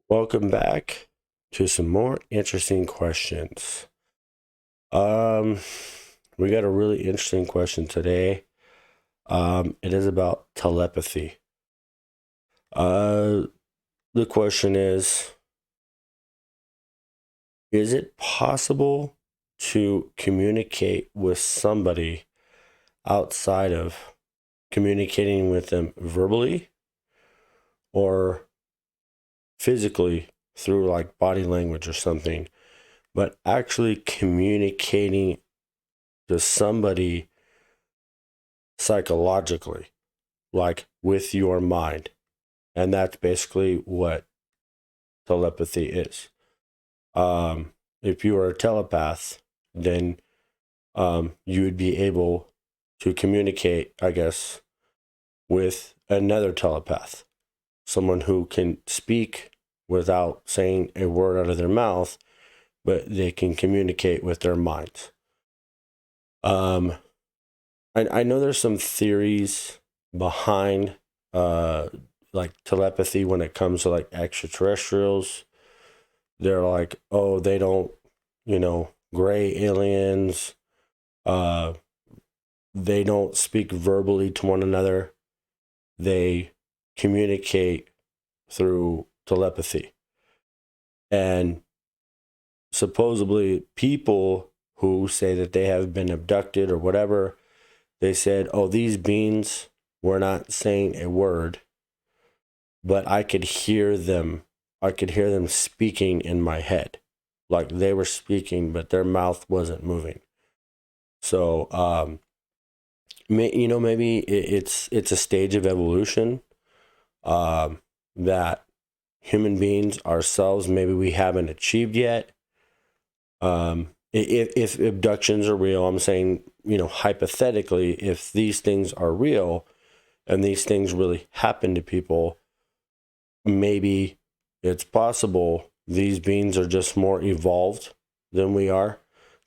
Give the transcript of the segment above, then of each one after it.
Welcome back to some more interesting questions. Um, we got a really interesting question today. It is about telepathy. Uh, the question is it possible to communicate with somebody outside of communicating with them verbally or physically through like body language or something, but actually communicating to somebody psychologically, like with your mind? And that's basically what telepathy is. If you are a telepath, then you would be able to communicate, I guess, with another telepath, someone who can speak without saying a word out of their mouth, but they can communicate with their minds. Um, I know there's some theories behind like telepathy when it comes to like extraterrestrials. They're like, oh, they don't, gray aliens, uh, they don't speak verbally to one another. They communicate through telepathy. And supposedly people who say that they have been abducted or whatever, they said, oh, these beings were not saying a word, but I could hear them. I could hear them speaking in my head. Like they were speaking, but their mouth wasn't moving. So, maybe it's a stage of evolution that human beings ourselves, maybe we haven't achieved yet. If abductions are real, I'm saying, hypothetically, if these things are real and these things really happen to people, maybe it's possible these beings are just more evolved than we are.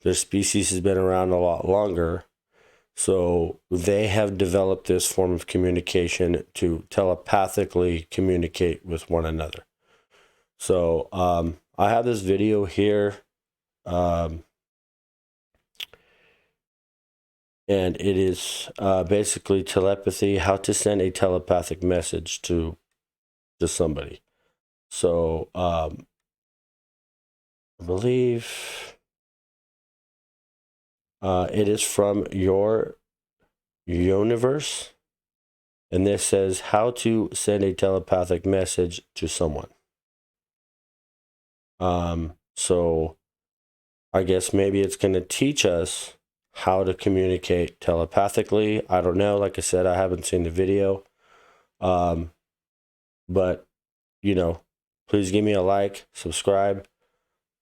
Their species has been around a lot longer. So they have developed this form of communication to telepathically communicate with one another. So I have this video here, um, and it is basically telepathy, how to send a telepathic message to somebody. So I believe it is from your universe, and this says how to send a telepathic message to someone. So I guess maybe it's going to teach us how to communicate telepathically. I don't know. Like I said, I haven't seen the video. But, please give me a like, subscribe,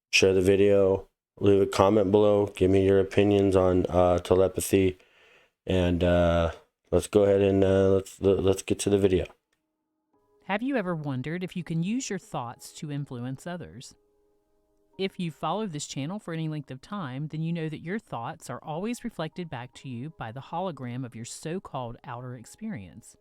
share the video, leave a comment below. Give me your opinions on telepathy. And let's go ahead and let's get to the video. Have you ever wondered if you can use your thoughts to influence others? If you follow this channel for any length of time, then you know that your thoughts are always reflected back to you by the hologram of your so-called outer experience.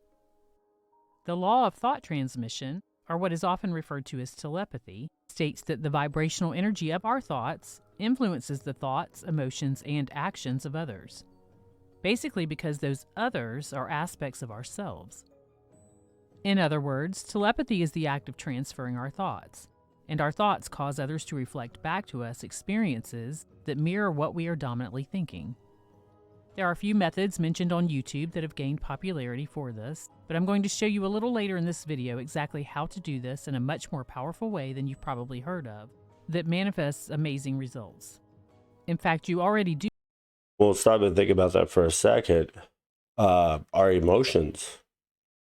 The law of thought transmission, or what is often referred to as telepathy, states that the vibrational energy of our thoughts influences the thoughts, emotions, and actions of others. Basically because those others are aspects of ourselves. In other words, telepathy is the act of transferring our thoughts, and our thoughts cause others to reflect back to us experiences that mirror what we are dominantly thinking. There are a few methods mentioned on YouTube that have gained popularity for this, but I'm going to show you a little later in this video exactly how to do this in a much more powerful way than you've probably heard of, that manifests amazing results. In fact, you already do. Well, stop and think about that for a second. Our emotions,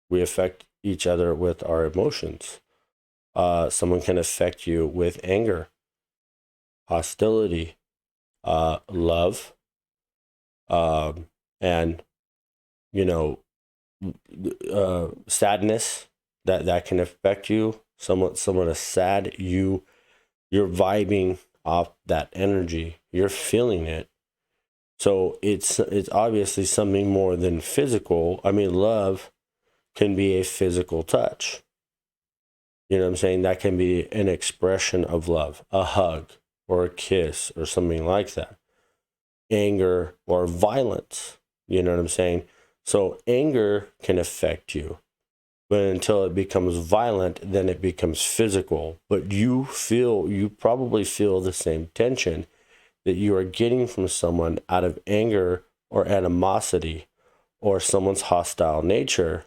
we affect each other with our emotions. Someone can affect you with anger, hostility, love, and you know, sadness. That can affect you. Someone is sad. You're vibing off that energy. You're feeling it. So it's obviously something more than physical. I mean, love can be a physical touch. You know what I'm saying? That can be an expression of love, a hug or a kiss or something like that. Anger or violence. You know what I'm saying? So anger can affect you, but until it becomes violent, then it becomes physical. But you probably feel the same tension that you are getting from someone out of anger or animosity or someone's hostile nature.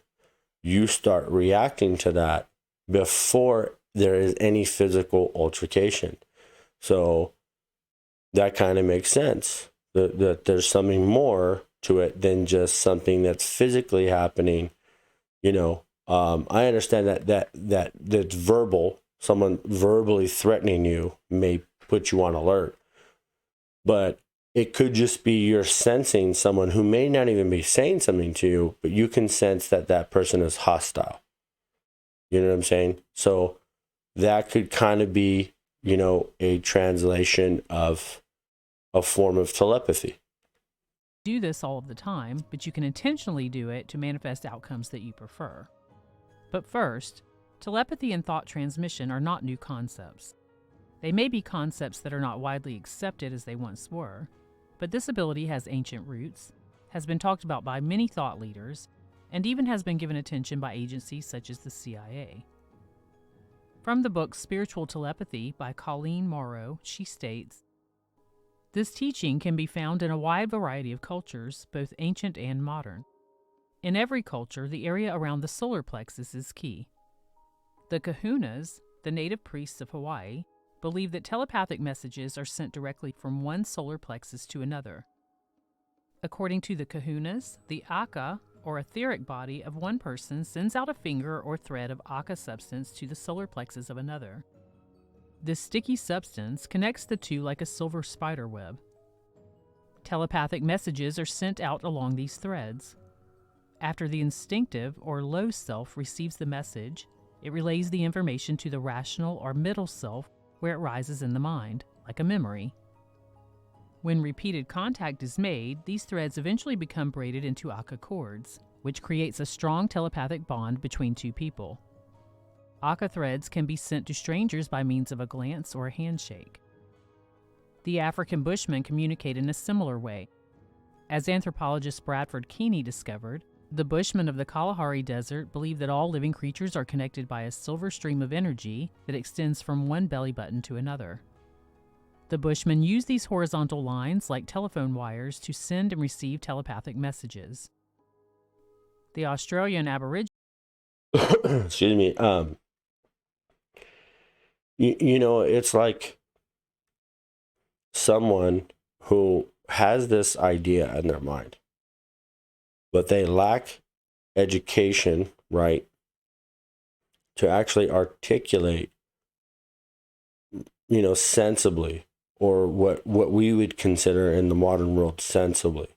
You start reacting to that before there is any physical altercation. So that kind of makes sense that there's something more to it than just something that's physically happening. I understand that's verbal. Someone verbally threatening you may put you on alert, but it could just be you're sensing someone who may not even be saying something to you, but you can sense that that person is hostile. You know what I'm saying? So that could kind of be, a translation of a form of telepathy. Do this all of the time, but you can intentionally do it to manifest outcomes that you prefer. But first, telepathy and thought transmission are not new concepts. They may be concepts that are not widely accepted as they once were, but this ability has ancient roots, has been talked about by many thought leaders, and even has been given attention by agencies such as the CIA. From the book Spiritual Telepathy by Colleen Morrow, she states, "This teaching can be found in a wide variety of cultures, both ancient and modern. In every culture, the area around the solar plexus is key. The kahunas, the native priests of Hawaii, believe that telepathic messages are sent directly from one solar plexus to another. According to the kahunas, the aka, or etheric body of one person, sends out a finger or thread of aka substance to the solar plexus of another. This sticky substance connects the two like a silver spider web. Telepathic messages are sent out along these threads. After the instinctive or low self receives the message, it relays the information to the rational or middle self, where it rises in the mind, like a memory. When repeated contact is made, these threads eventually become braided into aka cords, which creates a strong telepathic bond between two people. Aka threads can be sent to strangers by means of a glance or a handshake. The African Bushmen communicate in a similar way. As anthropologist Bradford Keeney discovered, the Bushmen of the Kalahari Desert believe that all living creatures are connected by a silver stream of energy that extends from one belly button to another. The Bushmen use these horizontal lines like telephone wires to send and receive telepathic messages. The Australian Aborigines Excuse me. It's like someone who has this idea in their mind, but they lack education, right, to actually articulate, sensibly, or what we would consider in the modern world sensibly,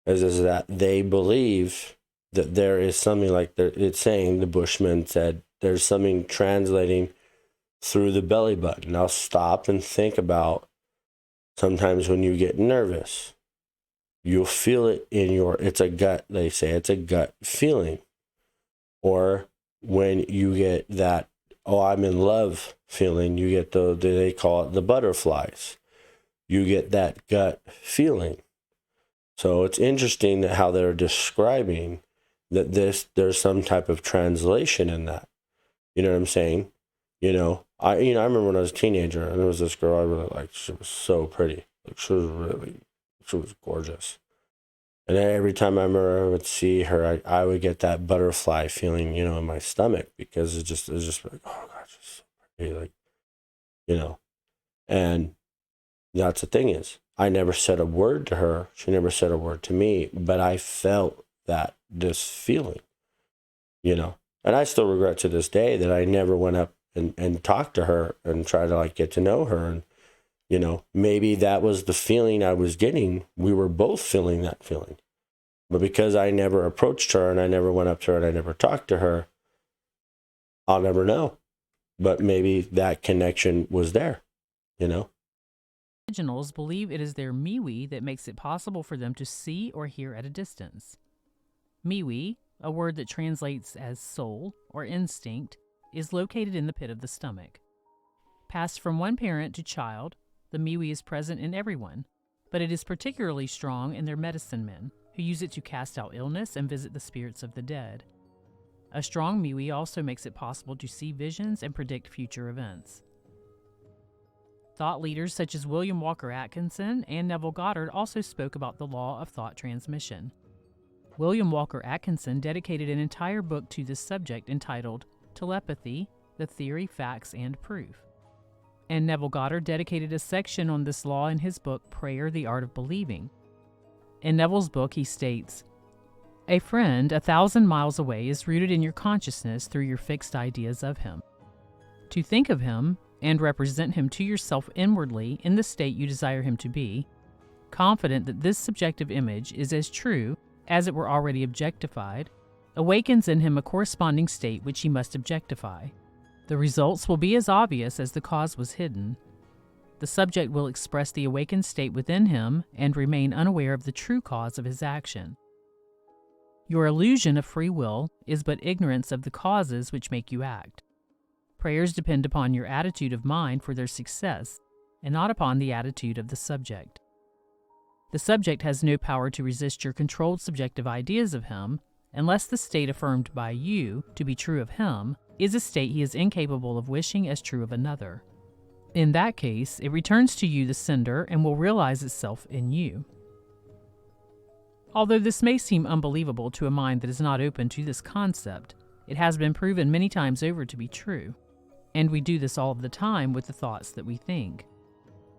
is that they believe that there is something like it's saying, the Bushman said, there's something translating through the belly button. Now stop and think about sometimes when you get nervous, you'll feel it it's a gut, they say it's a gut feeling. Or when you get that, oh, I'm in love feeling, you get they call it the butterflies. You get that gut feeling. So it's interesting that how they're describing that there's some type of translation in that. You know what I'm saying? I remember when I was a teenager and there was this girl I really liked. She was so pretty. Like she was gorgeous. And every time I remember I would see her, I would get that butterfly feeling, in my stomach, because it's just like, oh God, she's so pretty, like, And that's the thing is, I never said a word to her. She never said a word to me, but I felt this feeling, And I still regret to this day that I never went up and talked to her and tried to like get to know her. And, maybe that was the feeling I was getting. We were both feeling that feeling. But because I never approached her and I never went up to her and I never talked to her, I'll never know. But maybe that connection was there, believe it is their miwi that makes it possible for them to see or hear at a distance. Miwi, a word that translates as soul or instinct, is located in the pit of the stomach. Passed from one parent to child, the miwi is present in everyone, but it is particularly strong in their medicine men, who use it to cast out illness and visit the spirits of the dead. A strong miwi also makes it possible to see visions and predict future events. Thought leaders such as William Walker Atkinson and Neville Goddard also spoke about the law of thought transmission. William Walker Atkinson dedicated an entire book to this subject entitled Telepathy, the Theory, Facts, and Proof. And Neville Goddard dedicated a section on this law in his book Prayer, the Art of Believing. In Neville's book, he states, "A friend 1,000 miles away is rooted in your consciousness through your fixed ideas of him. To think of him and represent him to yourself inwardly in the state you desire him to be, confident that this subjective image is as true as it were already objectified, awakens in him a corresponding state which he must objectify. The results will be as obvious as the cause was hidden. The subject will express the awakened state within him and remain unaware of the true cause of his action. Your illusion of free will is but ignorance of the causes which make you act. Prayers depend upon your attitude of mind for their success, and not upon the attitude of the subject. The subject has no power to resist your controlled subjective ideas of him, unless the state affirmed by you to be true of him is a state he is incapable of wishing as true of another. In that case, it returns to you, the sender, and will realize itself in you." Although this may seem unbelievable to a mind that is not open to this concept, it has been proven many times over to be true. And we do this all of the time with the thoughts that we think.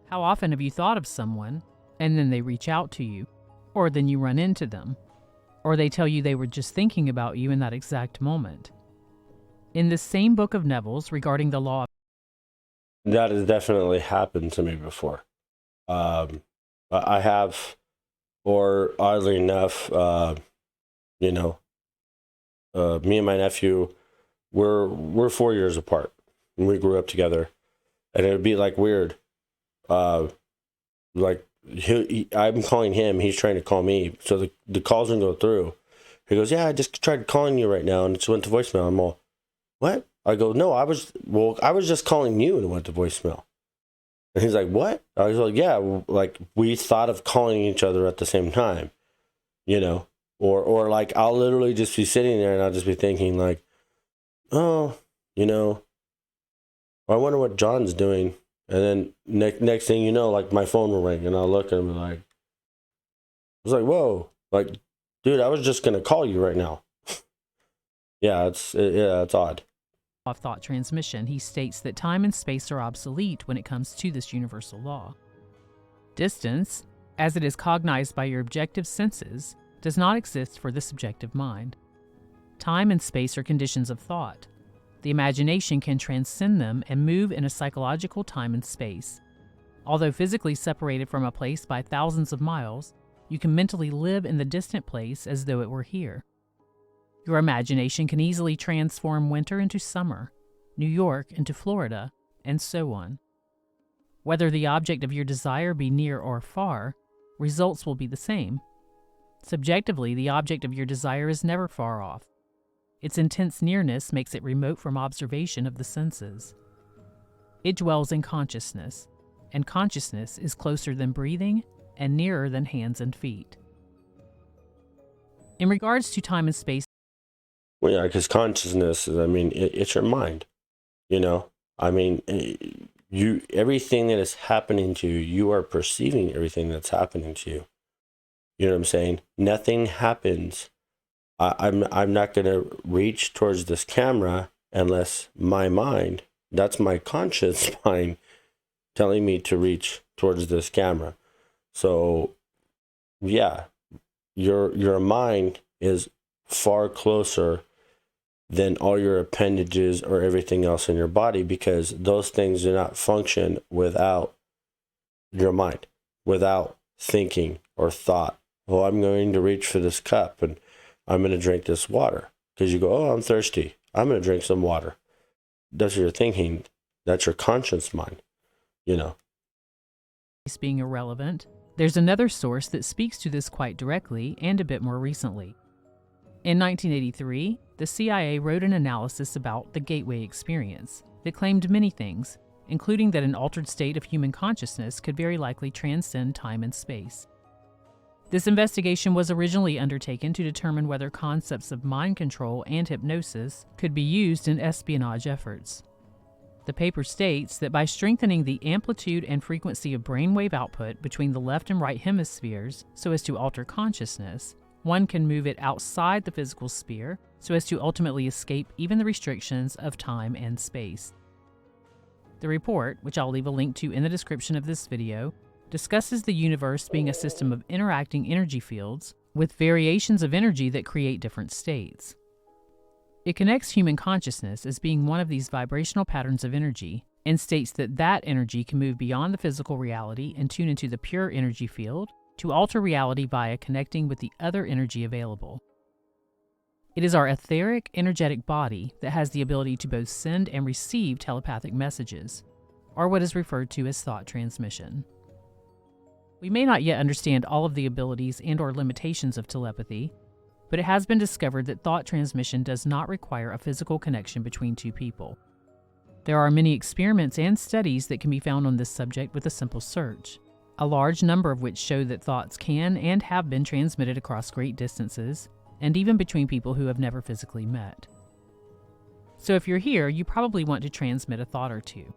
How often have you thought of someone, and then they reach out to you, or then you run into them, or they tell you they were just thinking about you in that exact moment? In this same book of Neville's regarding the law, That has definitely happened to me before. I have, or oddly enough, me and my nephew, we're 4 years apart, and we grew up together, and it would be like weird, like I'm calling him, he's trying to call me, so the calls don't go through. He goes, "Yeah, I just tried calling you right now, and it went to voicemail." I'm all, "What?" I go, "No, I was just calling you, and it went to voicemail." And he's like, "What?" I was like, "Yeah, like we thought of calling each other at the same time, or like I'll literally just be sitting there and I'll just be thinking like, oh, I wonder what John's doing." And then next thing you know, like my phone will ring and I'll look and I'm like, I was like, "Whoa, like, dude, I was just gonna call you right now." Yeah, it's odd. of thought transmission, he states that time and space are obsolete when it comes to this universal law. Distance, as it is cognized by your objective senses, does not exist for the subjective mind. Time and space are conditions of thought. The imagination can transcend them and move in a psychological time and space. Although physically separated from a place by thousands of miles, you can mentally live in the distant place as though it were here. Your imagination can easily transform winter into summer, New York into Florida, and so on. Whether the object of your desire be near or far, results will be the same. Subjectively, the object of your desire is never far off. Its intense nearness makes it remote from observation of the senses. It dwells in consciousness, and consciousness is closer than breathing and nearer than hands and feet. In regards to time and space, Well, yeah, because consciousness is, it's your mind, everything that is happening to you, you are perceiving everything that's happening to you. You know what I'm saying? Nothing happens. I'm not going to reach towards this camera unless my mind, that's my conscious mind, telling me to reach towards this camera. So, yeah, your mind is far closer than all your appendages or everything else in your body, because those things do not function without your mind, without thinking or thought. "Oh, I'm going to reach for this cup and I'm going to drink this water." Because you go, "Oh, I'm thirsty. I'm going to drink some water." That's your thinking. That's your conscious mind, being irrelevant, there's another source that speaks to this quite directly and a bit more recently. In 1983, the CIA wrote an analysis about the gateway experience that claimed many things, including that an altered state of human consciousness could very likely transcend time and space. This investigation was originally undertaken to determine whether concepts of mind control and hypnosis could be used in espionage efforts. The paper states that by strengthening the amplitude and frequency of brainwave output between the left and right hemispheres so as to alter consciousness, one can move it outside the physical sphere so as to ultimately escape even the restrictions of time and space. The report, which I'll leave a link to in the description of this video, discusses the universe being a system of interacting energy fields with variations of energy that create different states. It connects human consciousness as being one of these vibrational patterns of energy and states that that energy can move beyond the physical reality and tune into the pure energy field to alter reality via connecting with the other energy available. It is our etheric, energetic body that has the ability to both send and receive telepathic messages, or what is referred to as thought transmission. We may not yet understand all of the abilities and/or limitations of telepathy, but it has been discovered that thought transmission does not require a physical connection between two people. There are many experiments and studies that can be found on this subject with a simple search, a large number of which show that thoughts can and have been transmitted across great distances, and even between people who have never physically met. So if you're here, you probably want to transmit a thought or two.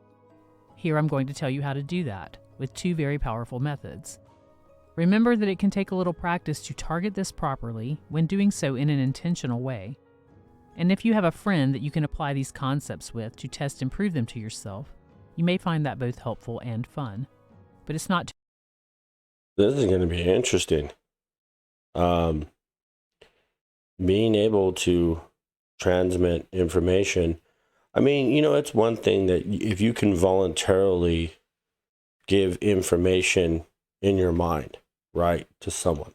Here I'm going to tell you how to do that, with two very powerful methods. Remember that it can take a little practice to target this properly when doing so in an intentional way. And if you have a friend that you can apply these concepts with to test and prove them to yourself, you may find that both helpful and fun. But it's not This is going to be interesting. Being able to transmit information. I mean, it's one thing that if you can voluntarily give information in your mind, right, to someone,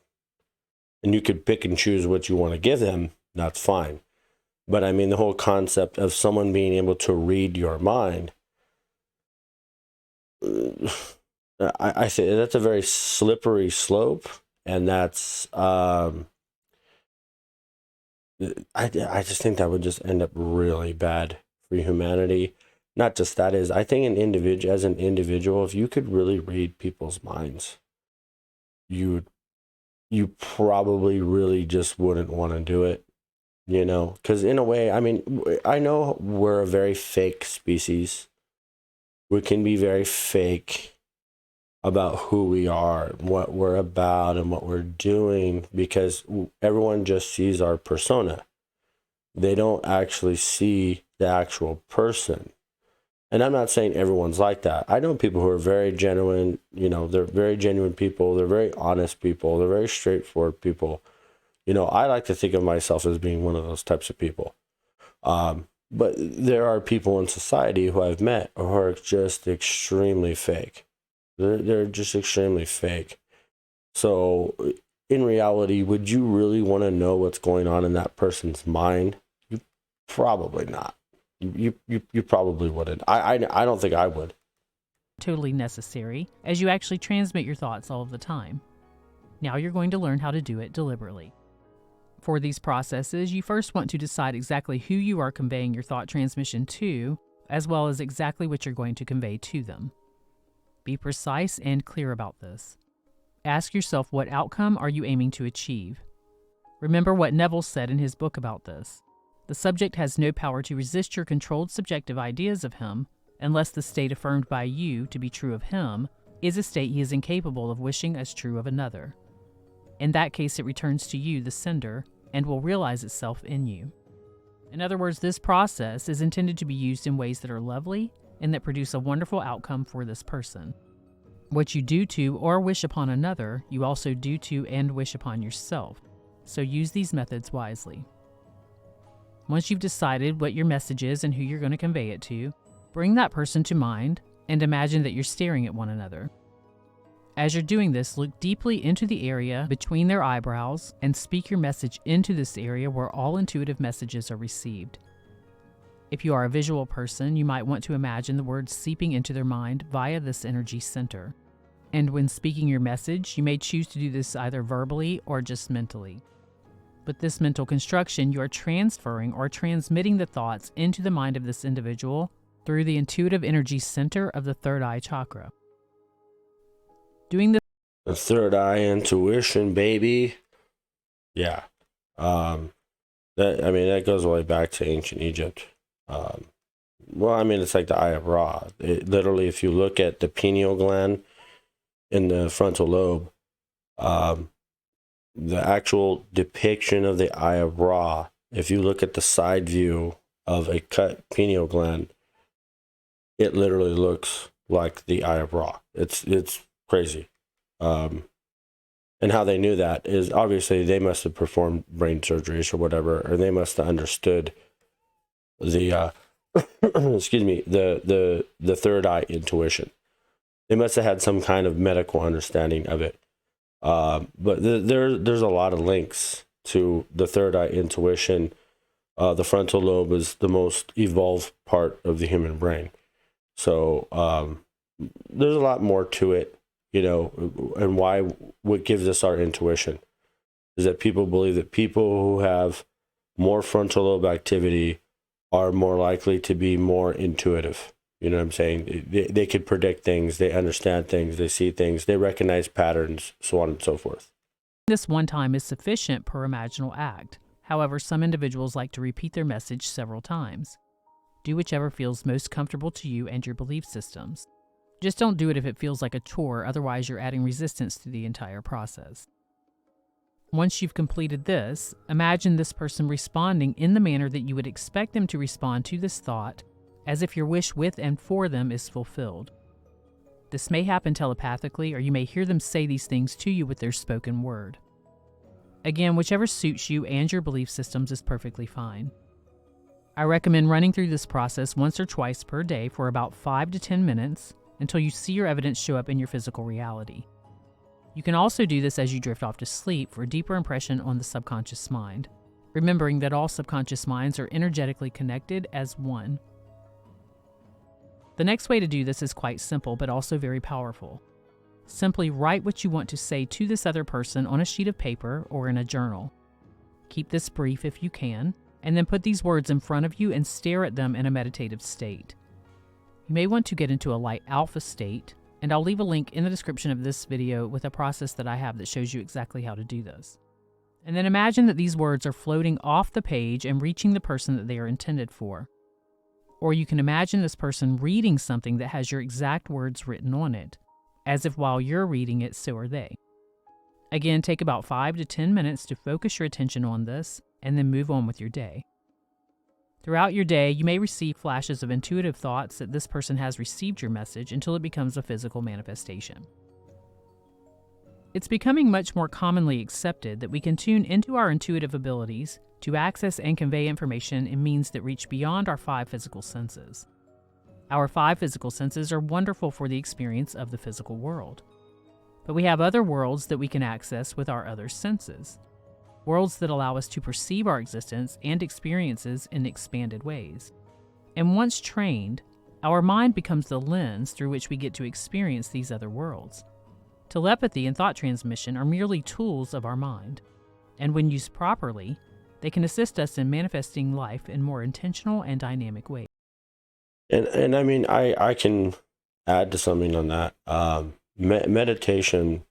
and you could pick and choose what you want to give them, that's fine. But I mean, the whole concept of someone being able to read your mind, I say that's a very slippery slope, and that's I just think that would just end up really bad for humanity. Not just that is, I think as an individual, if you could really read people's minds, you probably really just wouldn't want to do it, because in a way, I mean, I know we're a very fake species. We can be very fake about who we are, what we're about, and what we're doing, because everyone just sees our persona. They don't actually see the actual person. And I'm not saying everyone's like that. I know people who are very genuine, they're very genuine people, they're very honest people, they're very straightforward people. I like to think of myself as being one of those types of people. But there are people in society who I've met who are just extremely fake. They're just extremely fake. So in reality, would you really want to know what's going on in that person's mind? You probably not. You probably wouldn't. I don't think I would. totally necessary, as you actually transmit your thoughts all of the time. Now you're going to learn how to do it deliberately. For these processes, you first want to decide exactly who you are conveying your thought transmission to, as well as exactly what you're going to convey to them. Be precise and clear about this. Ask yourself, what outcome are you aiming to achieve? Remember what Neville said in his book about this. The subject has no power to resist your controlled subjective ideas of him unless the state affirmed by you to be true of him is a state he is incapable of wishing as true of another. In that case, it returns to you, the sender, and will realize itself in you. In other words, this process is intended to be used in ways that are lovely and that produce a wonderful outcome for this person. What you do to or wish upon another, you also do to and wish upon yourself. So use these methods wisely. Once you've decided what your message is and who you're going to convey it to, bring that person to mind and imagine that you're staring at one another. As you're doing this, look deeply into the area between their eyebrows and speak your message into this area where all intuitive messages are received. If you are a visual person, you might want to imagine the words seeping into their mind via this energy center. And when speaking your message, you may choose to do this either verbally or just mentally. With this mental construction, you are transferring or transmitting the thoughts into the mind of this individual through the intuitive energy center of the third eye chakra. Doing this, the third eye intuition, baby. Yeah. That goes all the way back to ancient Egypt. It's like the eye of Ra. Literally, if you look at the pineal gland in the frontal lobe, the actual depiction of the eye of Ra, if you look at the side view of a cut pineal gland, it literally looks like the eye of Ra. It's crazy. And how they knew that is obviously they must have performed brain surgeries or whatever, or they must have understood the the third eye intuition. They must have had some kind of medical understanding of it. But there's a lot of links to the third eye intuition. The frontal lobe is the most evolved part of the human brain. So there's a lot more to it, and what gives us our intuition is that people believe that people who have more frontal lobe activity are more likely to be more intuitive. You know what I'm saying? They could predict things, they understand things, they see things, they recognize patterns, so on and so forth. this one time is sufficient per imaginal act. However, some individuals like to repeat their message several times. Do whichever feels most comfortable to you and your belief systems. Just don't do it if it feels like a chore, otherwise you're adding resistance to the entire process. Once you've completed this, imagine this person responding in the manner that you would expect them to respond to this thought, as if your wish with and for them is fulfilled. This may happen telepathically, or you may hear them say these things to you with their spoken word. Again, whichever suits you and your belief systems is perfectly fine. I recommend running through this process once or twice per day for about 5 to 10 minutes until you see your evidence show up in your physical reality. You can also do this as you drift off to sleep for a deeper impression on the subconscious mind, remembering that all subconscious minds are energetically connected as one. The next way to do this is quite simple, but also very powerful. Simply write what you want to say to this other person on a sheet of paper or in a journal. Keep this brief if you can, and then put these words in front of you and stare at them in a meditative state. You may want to get into a light alpha state, and I'll leave a link in the description of this video with a process that I have that shows you exactly how to do this. And then imagine that these words are floating off the page and reaching the person that they are intended for. Or you can imagine this person reading something that has your exact words written on it, as if while you're reading it, so are they. Again, take about 5 to 10 minutes to focus your attention on this, and then move on with your day. Throughout your day, you may receive flashes of intuitive thoughts that this person has received your message until it becomes a physical manifestation. It's becoming much more commonly accepted that we can tune into our intuitive abilities to access and convey information in means that reach beyond our 5 physical senses. Our 5 physical senses are wonderful for the experience of the physical world. But we have other worlds that we can access with our other senses. Worlds that allow us to perceive our existence and experiences in expanded ways. And once trained, our mind becomes the lens through which we get to experience these other worlds. Telepathy and thought transmission are merely tools of our mind, and when used properly, they can assist us in manifesting life in more intentional and dynamic ways. And I can add to something on that. Meditation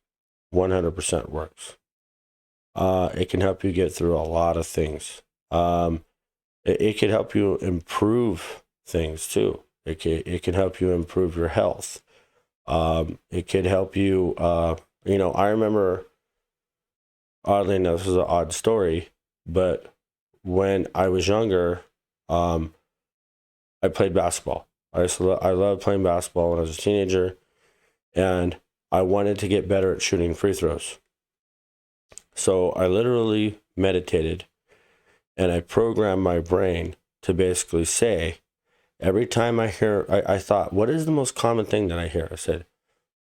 100% works. It can help you get through a lot of things. It can help you improve things too. It can help you improve your health. It could help you, I remember, oddly enough, this is an odd story, but when I was younger, I played basketball. I loved playing basketball when I was a teenager, and I wanted to get better at shooting free throws. So I literally meditated, and I programmed my brain to basically say, every time I thought, what is the most common thing that I hear? I said,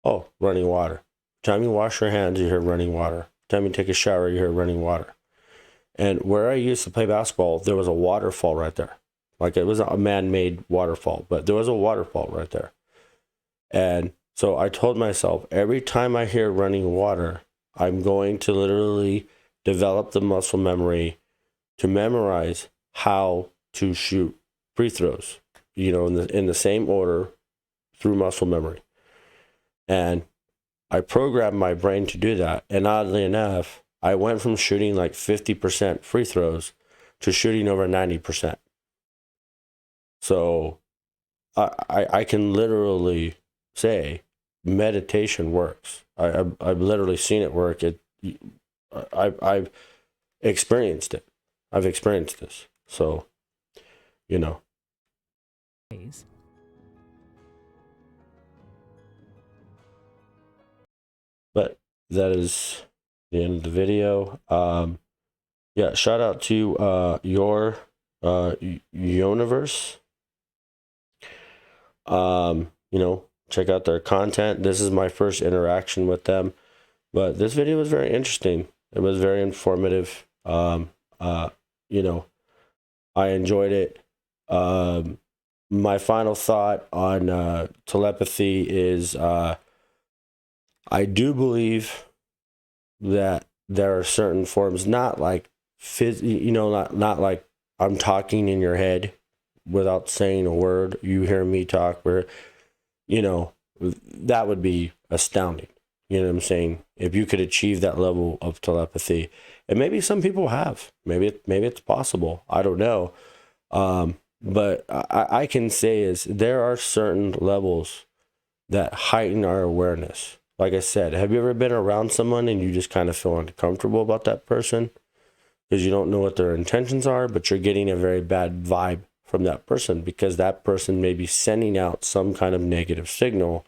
oh, running water. Every time you wash your hands, you hear running water. Every time you take a shower, you hear running water. And where I used to play basketball, there was a waterfall right there. Like, it was a man-made waterfall, but there was a waterfall right there. And so I told myself, every time I hear running water, I'm going to literally develop the muscle memory to memorize how to shoot free throws, you know, in the same order through muscle memory. And I programmed my brain to do that. And oddly enough, I went from shooting like 50% free throws to shooting over 90%. So I can literally say meditation works. I've literally seen it work. I've experienced it. I've experienced this. So, you know. Ways. But that is the end of the video. Yeah, shout out to your universe. You know, check out their content. This is my first interaction with them, but this video was very interesting. It was very informative. You know, I enjoyed it. My final thought on telepathy is I do believe that there are certain forms, not like not like I'm talking in your head without saying a word. You hear me talk, where, you know, that would be astounding. You know what I'm saying? If you could achieve that level of telepathy, and maybe some people have, maybe it's possible. I don't know. But I can say is there are certain levels that heighten our awareness. Like I said, have you ever been around someone and you just kind of feel uncomfortable about that person because you don't know what their intentions are, but you're getting a very bad vibe from that person because that person may be sending out some kind of negative signal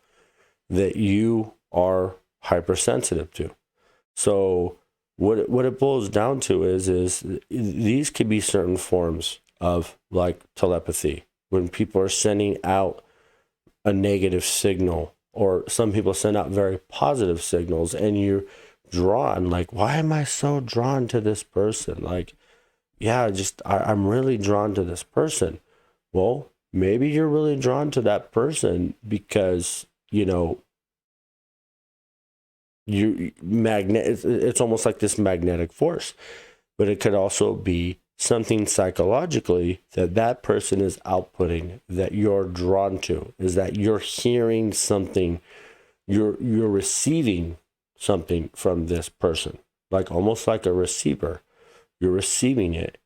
that you are hypersensitive to. So what it boils down to is these could be certain forms of like telepathy when people are sending out a negative signal, or some people send out very positive signals, and you're drawn, like, why am I so drawn to this person? Like, yeah, I'm really drawn to this person. Well, maybe you're really drawn to that person because, you know, it's almost like this magnetic force, but it could also be something psychologically that person is outputting that you're drawn to, is that you're hearing something, you're receiving something from this person, like almost like a receiver. You're receiving it,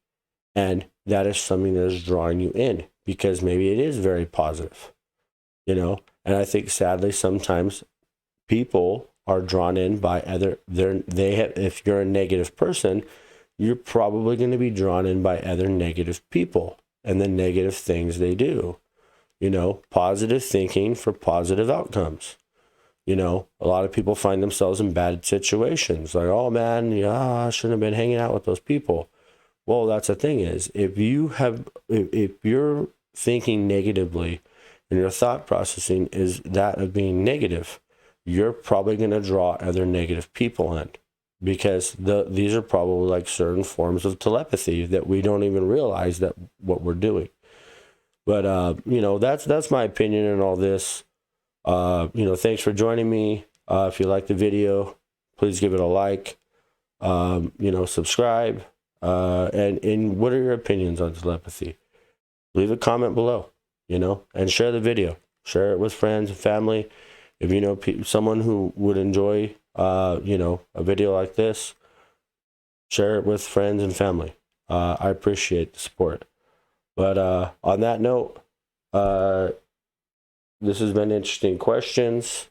and that is something that is drawing you in because maybe it is very positive, you know. And I think sadly sometimes people are drawn in by if you're a negative person, you're probably going to be drawn in by other negative people and the negative things they do. You know, positive thinking for positive outcomes. You know, a lot of people find themselves in bad situations. Like, oh man, yeah, I shouldn't have been hanging out with those people. Well, that's the thing is, if you're thinking negatively and your thought processing is that of being negative, you're probably going to draw other negative people in, because these are probably like certain forms of telepathy that we don't even realize that what we're doing. But you know, that's my opinion on all this. You know, thanks for joining me. If you like the video, please give it a like. You know, subscribe. And what are your opinions on telepathy? Leave a comment below, you know, and share the video. Share it with friends and family. If you know someone who would enjoy, you know, a video like this, share it with friends and family. I appreciate the support. But on that note, this has been Interesting Questions.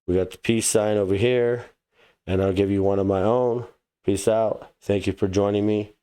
We got the peace sign over here, and I'll give you one of my own. Peace out. Thank you for joining me.